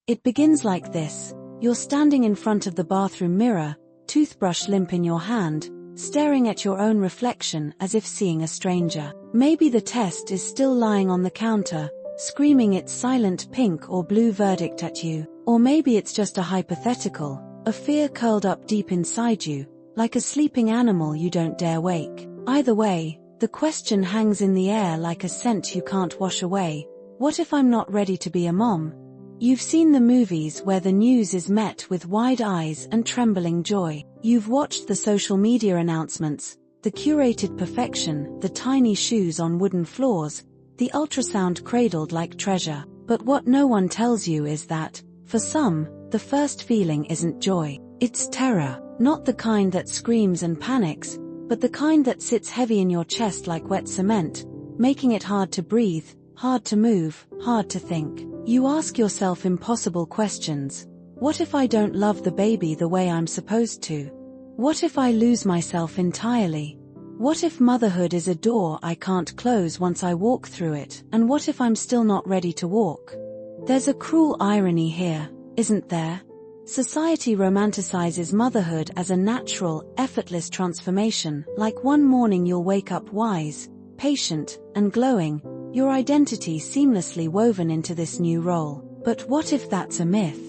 It begins like this. You're standing in front of the bathroom mirror, toothbrush limp in your hand, staring at your own reflection as if seeing a stranger. Maybe the test is still lying on the counter, screaming its silent pink or blue verdict at you. Or maybe it's just a hypothetical, a fear curled up deep inside you, like a sleeping animal you don't dare wake. Either way, the question hangs in the air like a scent you can't wash away. What if I'm not ready to be a mom? You've seen the movies where the news is met with wide eyes and trembling joy. You've watched the social media announcements, the curated perfection, the tiny shoes on wooden floors, the ultrasound cradled like treasure. But what no one tells you is that, for some, the first feeling isn't joy. It's terror, not the kind that screams and panics, but the kind that sits heavy in your chest like wet cement, making it hard to breathe, hard to move, hard to think. You ask yourself impossible questions. What if I don't love the baby the way I'm supposed to? What if I lose myself entirely? What if motherhood is a door I can't close once I walk through it? And what if I'm still not ready to walk? There's a cruel irony here, isn't there? Society romanticizes motherhood as a natural, effortless transformation, like one morning you'll wake up wise, patient, and glowing, your identity seamlessly woven into this new role. But what if that's a myth?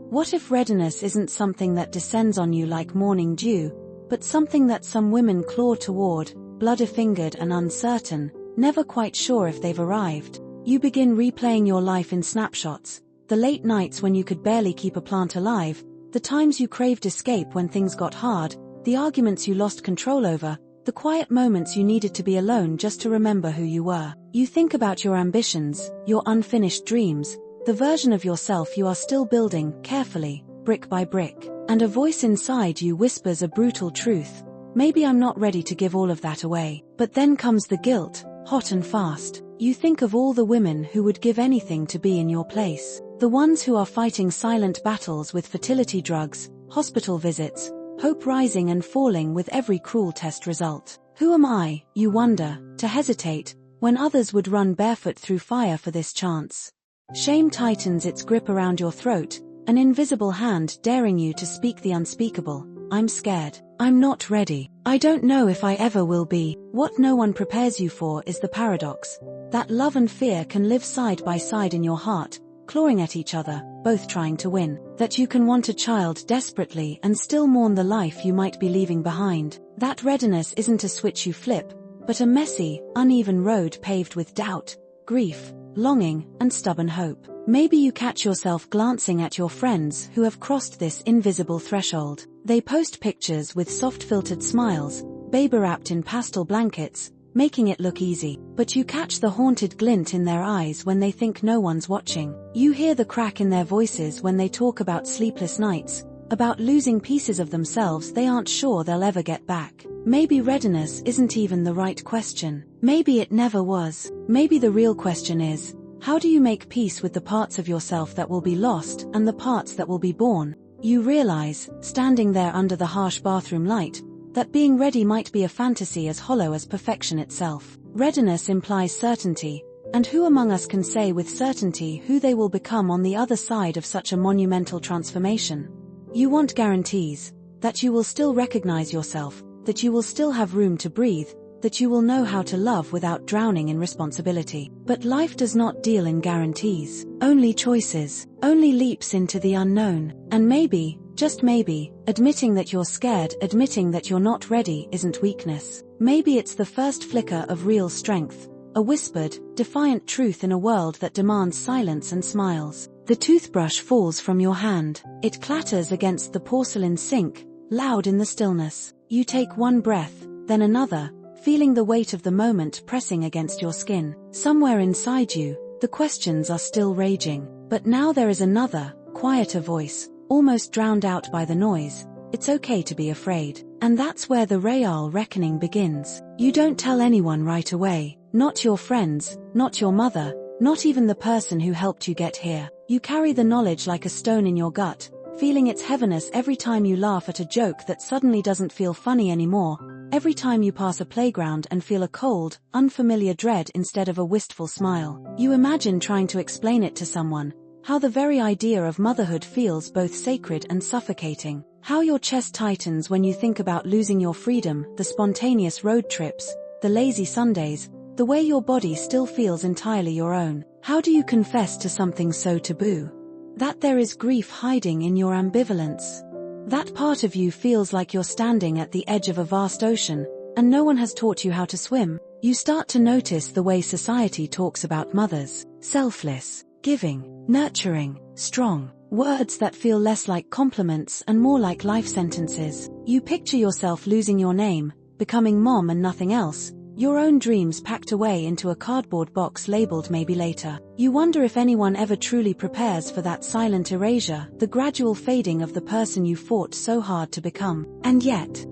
What if readiness isn't something that descends on you like morning dew, but something that some women claw toward, bloody-fingered and uncertain, never quite sure if they've arrived? You begin replaying your life in snapshots, the late nights when you could barely keep a plant alive, the times you craved escape when things got hard, the arguments you lost control over, the quiet moments you needed to be alone just to remember who you were. You think about your ambitions, your unfinished dreams, the version of yourself you are still building, carefully, brick by brick. And a voice inside you whispers a brutal truth. Maybe I'm not ready to give all of that away. But then comes the guilt, hot and fast. You think of all the women who would give anything to be in your place. The ones who are fighting silent battles with fertility drugs, hospital visits, hope rising and falling with every cruel test result. Who am I, you wonder, to hesitate, when others would run barefoot through fire for this chance? Shame tightens its grip around your throat, an invisible hand daring you to speak the unspeakable. I'm scared. I'm not ready. I don't know if I ever will be. What no one prepares you for is the paradox, that love and fear can live side by side in your heart, clawing at each other, both trying to win. That you can want a child desperately and still mourn the life you might be leaving behind. That readiness isn't a switch you flip, but a messy, uneven road paved with doubt, grief, longing, and stubborn hope. Maybe you catch yourself glancing at your friends who have crossed this invisible threshold. They post pictures with soft-filtered smiles, baby-wrapped in pastel blankets, making it look easy. But you catch the haunted glint in their eyes when they think no one's watching. You hear the crack in their voices when they talk about sleepless nights, about losing pieces of themselves they aren't sure they'll ever get back. Maybe readiness isn't even the right question. Maybe it never was. Maybe the real question is, how do you make peace with the parts of yourself that will be lost and the parts that will be born? You realize, standing there under the harsh bathroom light, that being ready might be a fantasy as hollow as perfection itself. Readiness implies certainty, and who among us can say with certainty who they will become on the other side of such a monumental transformation? You want guarantees, that you will still recognize yourself, that you will still have room to breathe, that you will know how to love without drowning in responsibility. But life does not deal in guarantees, only choices, only leaps into the unknown. And maybe, just maybe, admitting that you're scared, admitting that you're not ready isn't weakness. Maybe it's the first flicker of real strength, a whispered, defiant truth in a world that demands silence and smiles. The toothbrush falls from your hand. It clatters against the porcelain sink, loud in the stillness. You take one breath, then another, feeling the weight of the moment pressing against your skin. Somewhere inside you, the questions are still raging. But now there is another, quieter voice, almost drowned out by the noise. It's okay to be afraid. And that's where the real reckoning begins. You don't tell anyone right away. Not your friends, not your mother, not even the person who helped you get here. You carry the knowledge like a stone in your gut, feeling its heaviness every time you laugh at a joke that suddenly doesn't feel funny anymore, every time you pass a playground and feel a cold, unfamiliar dread instead of a wistful smile. You imagine trying to explain it to someone, how the very idea of motherhood feels both sacred and suffocating, how your chest tightens when you think about losing your freedom, the spontaneous road trips, the lazy Sundays, the way your body still feels entirely your own. How do you confess to something so taboo? That there is grief hiding in your ambivalence. That part of you feels like you're standing at the edge of a vast ocean, and no one has taught you how to swim. You start to notice the way society talks about mothers: selfless, giving, nurturing, strong. Words that feel less like compliments and more like life sentences. You picture yourself losing your name, becoming mom and nothing else, your own dreams packed away into a cardboard box labeled maybe later. You wonder if anyone ever truly prepares for that silent erasure, the gradual fading of the person you fought so hard to become. And yet,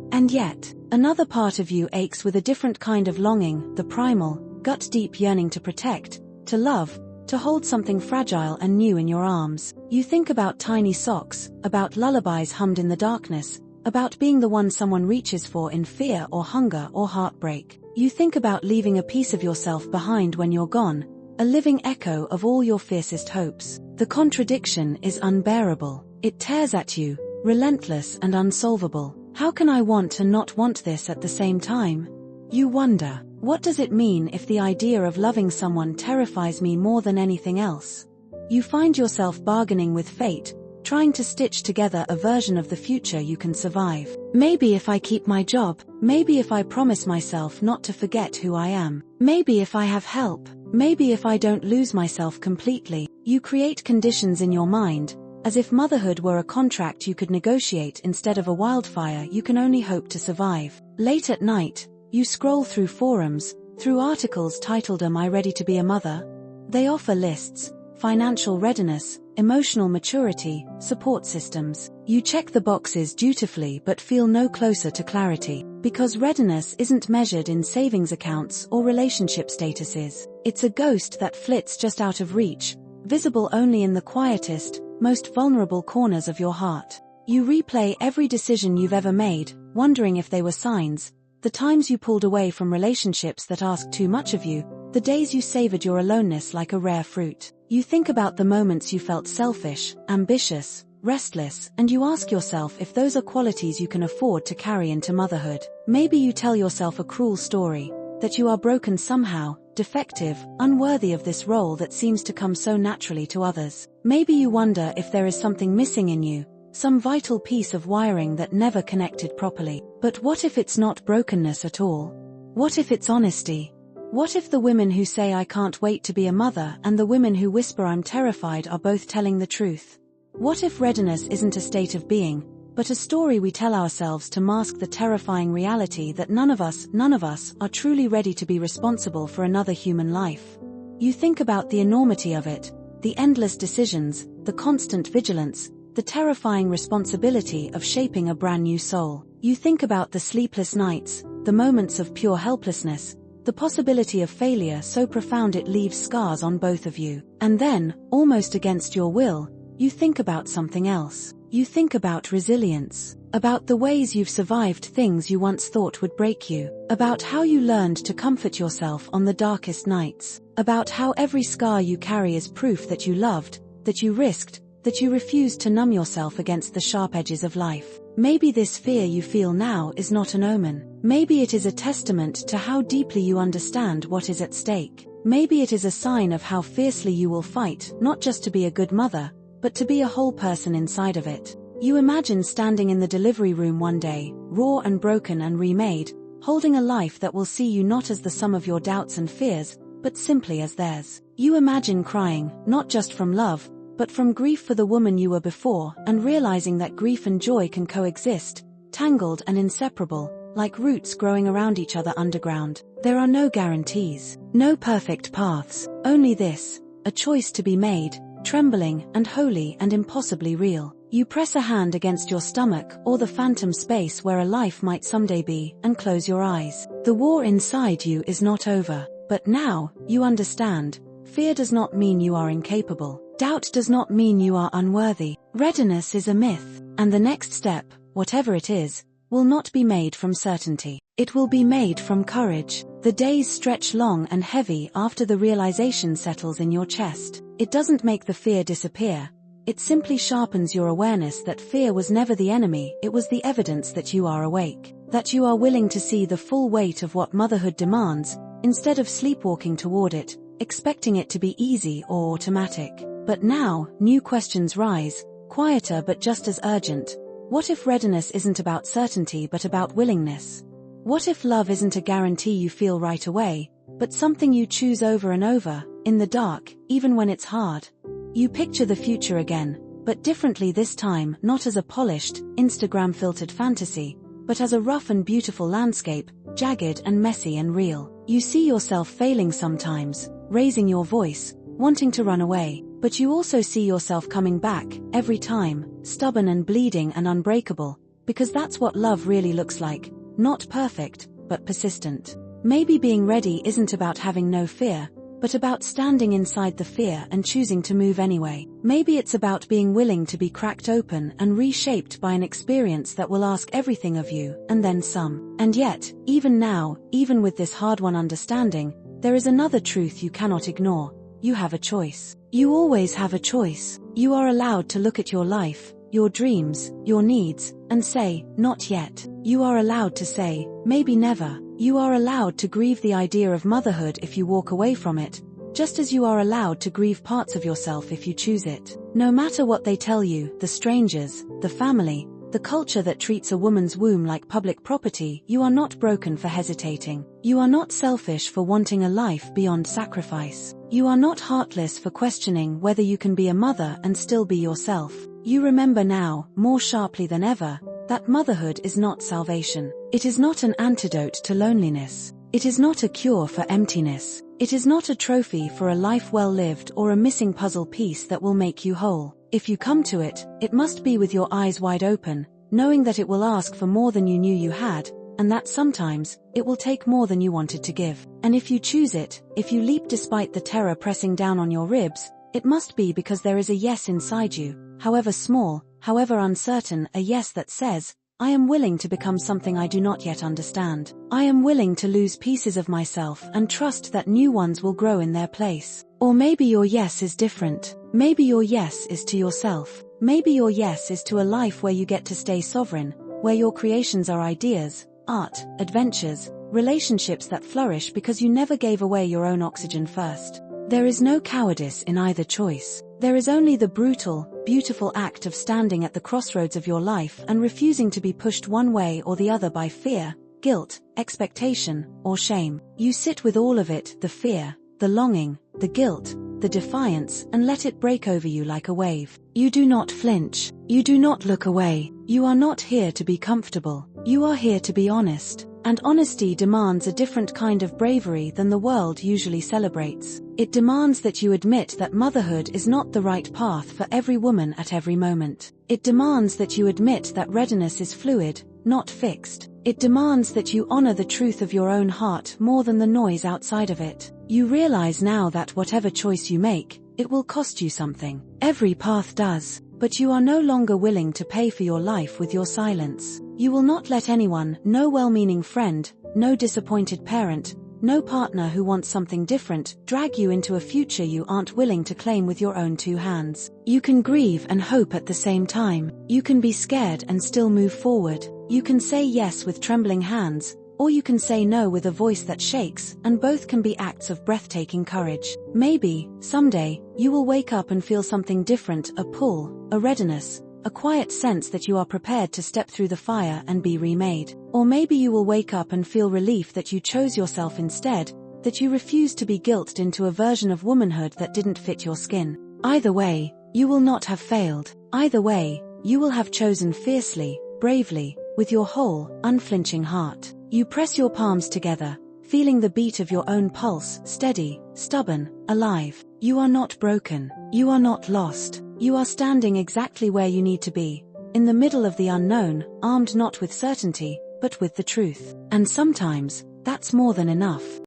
another part of you aches with a different kind of longing, the primal, gut-deep yearning to protect, to love, to hold something fragile and new in your arms. You think about tiny socks, about lullabies hummed in the darkness, about being the one someone reaches for in fear or hunger or heartbreak. You think about leaving a piece of yourself behind when you're gone, a living echo of all your fiercest hopes. The contradiction is unbearable. It tears at you, relentless and unsolvable. How can I want and not want this at the same time? You wonder, what does it mean if the idea of loving someone terrifies me more than anything else? You find yourself bargaining with fate, trying to stitch together a version of the future you can survive. Maybe if I keep my job, maybe if I promise myself not to forget who I am, maybe if I have help, maybe if I don't lose myself completely. You create conditions in your mind, as if motherhood were a contract you could negotiate instead of a wildfire you can only hope to survive. Late at night, you scroll through forums, through articles titled "Am I Ready to Be a Mother?" They offer lists: financial readiness, emotional maturity, support systems. You check the boxes dutifully but feel no closer to clarity, because readiness isn't measured in savings accounts or relationship statuses. It's a ghost that flits just out of reach, visible only in the quietest, most vulnerable corners of your heart. You replay every decision you've ever made, wondering if they were signs: the times you pulled away from relationships that asked too much of you, the days you savored your aloneness like a rare fruit. You think about the moments you felt selfish, ambitious, restless, and you ask yourself if those are qualities you can afford to carry into motherhood. Maybe you tell yourself a cruel story, that you are broken somehow, defective, unworthy of this role that seems to come so naturally to others. Maybe you wonder if there is something missing in you, some vital piece of wiring that never connected properly. But what if it's not brokenness at all? What if it's honesty? What if the women who say "I can't wait to be a mother" and the women who whisper "I'm terrified" are both telling the truth? What if readiness isn't a state of being, but a story we tell ourselves to mask the terrifying reality that none of us are truly ready to be responsible for another human life? You think about the enormity of it, the endless decisions, the constant vigilance, the terrifying responsibility of shaping a brand new soul. You think about the sleepless nights, the moments of pure helplessness, the possibility of failure so profound it leaves scars on both of you. And then, almost against your will, you think about something else. You think about resilience, about the ways you've survived things you once thought would break you, about how you learned to comfort yourself on the darkest nights, about how every scar you carry is proof that you loved, that you risked, that you refused to numb yourself against the sharp edges of life. Maybe this fear you feel now is not an omen. Maybe it is a testament to how deeply you understand what is at stake. Maybe it is a sign of how fiercely you will fight, not just to be a good mother, but to be a whole person inside of it. You imagine standing in the delivery room one day, raw and broken and remade, holding a life that will see you not as the sum of your doubts and fears, but simply as theirs. You imagine crying, not just from love, but from grief for the woman you were before, and realizing that grief and joy can coexist, tangled and inseparable, like roots growing around each other underground. There are no guarantees, no perfect paths, only this, a choice to be made, trembling and holy and impossibly real. You press a hand against your stomach or the phantom space where a life might someday be, and close your eyes. The war inside you is not over, but now, you understand, fear does not mean you are incapable. Doubt does not mean you are unworthy. Readiness is a myth, and the next step, whatever it is, will not be made from certainty. It will be made from courage. The days stretch long and heavy after the realization settles in your chest. It doesn't make the fear disappear. It simply sharpens your awareness that fear was never the enemy, it was the evidence that you are awake, that you are willing to see the full weight of what motherhood demands, instead of sleepwalking toward it, expecting it to be easy or automatic. But now, new questions rise, quieter but just as urgent. What if readiness isn't about certainty but about willingness? What if love isn't a guarantee you feel right away, but something you choose over and over, in the dark, even when it's hard? You picture the future again, but differently this time, not as a polished, Instagram-filtered fantasy, but as a rough and beautiful landscape, jagged and messy and real. You see yourself failing sometimes, raising your voice, wanting to run away, but you also see yourself coming back, every time, stubborn and bleeding and unbreakable, because that's what love really looks like, not perfect, but persistent. Maybe being ready isn't about having no fear, but about standing inside the fear and choosing to move anyway. Maybe it's about being willing to be cracked open and reshaped by an experience that will ask everything of you, and then some. And yet, even now, even with this hard-won understanding, there is another truth you cannot ignore. You have a choice. You always have a choice. You are allowed to look at your life, your dreams, your needs, and say, not yet. You are allowed to say, maybe never. You are allowed to grieve the idea of motherhood if you walk away from it, just as you are allowed to grieve parts of yourself if you choose it. No matter what they tell you, the strangers, the family, the culture that treats a woman's womb like public property, you are not broken for hesitating. You are not selfish for wanting a life beyond sacrifice. You are not heartless for questioning whether you can be a mother and still be yourself. You remember now, more sharply than ever, that motherhood is not salvation. It is not an antidote to loneliness. It is not a cure for emptiness. It is not a trophy for a life well lived or a missing puzzle piece that will make you whole. If you come to it, it must be with your eyes wide open, knowing that it will ask for more than you knew you had, and that sometimes, it will take more than you wanted to give. And if you choose it, if you leap despite the terror pressing down on your ribs, it must be because there is a yes inside you, however small, however uncertain, a yes that says, I am willing to become something I do not yet understand. I am willing to lose pieces of myself and trust that new ones will grow in their place. Or maybe your yes is different. Maybe your yes is to yourself. Maybe your yes is to a life where you get to stay sovereign, where your creations are ideas, art, adventures, relationships that flourish because you never gave away your own oxygen first. There is no cowardice in either choice. There is only the brutal, beautiful act of standing at the crossroads of your life and refusing to be pushed one way or the other by fear, guilt, expectation, or shame. You sit with all of it, the fear, the longing, the guilt, the defiance, and let it break over you like a wave. You do not flinch. You do not look away. You are not here to be comfortable. You are here to be honest. And honesty demands a different kind of bravery than the world usually celebrates. It demands that you admit that motherhood is not the right path for every woman at every moment. It demands that you admit that readiness is fluid, not fixed. It demands that you honor the truth of your own heart more than the noise outside of it. You realize now that whatever choice you make, it will cost you something. Every path does. But you are no longer willing to pay for your life with your silence. You will not let anyone, no well-meaning friend, no disappointed parent, no partner who wants something different, drag you into a future you aren't willing to claim with your own two hands. You can grieve and hope at the same time. You can be scared and still move forward. You can say yes with trembling hands, or you can say no with a voice that shakes, and both can be acts of breathtaking courage. Maybe, someday, you will wake up and feel something different, a pull, a readiness, a quiet sense that you are prepared to step through the fire and be remade. Or maybe you will wake up and feel relief that you chose yourself instead, that you refused to be guilted into a version of womanhood that didn't fit your skin. Either way, you will not have failed. Either way, you will have chosen fiercely, bravely, with your whole, unflinching heart. You press your palms together, feeling the beat of your own pulse, steady, stubborn, alive. You are not broken. You are not lost. You are standing exactly where you need to be, in the middle of the unknown, armed not with certainty, but with the truth. And sometimes, that's more than enough.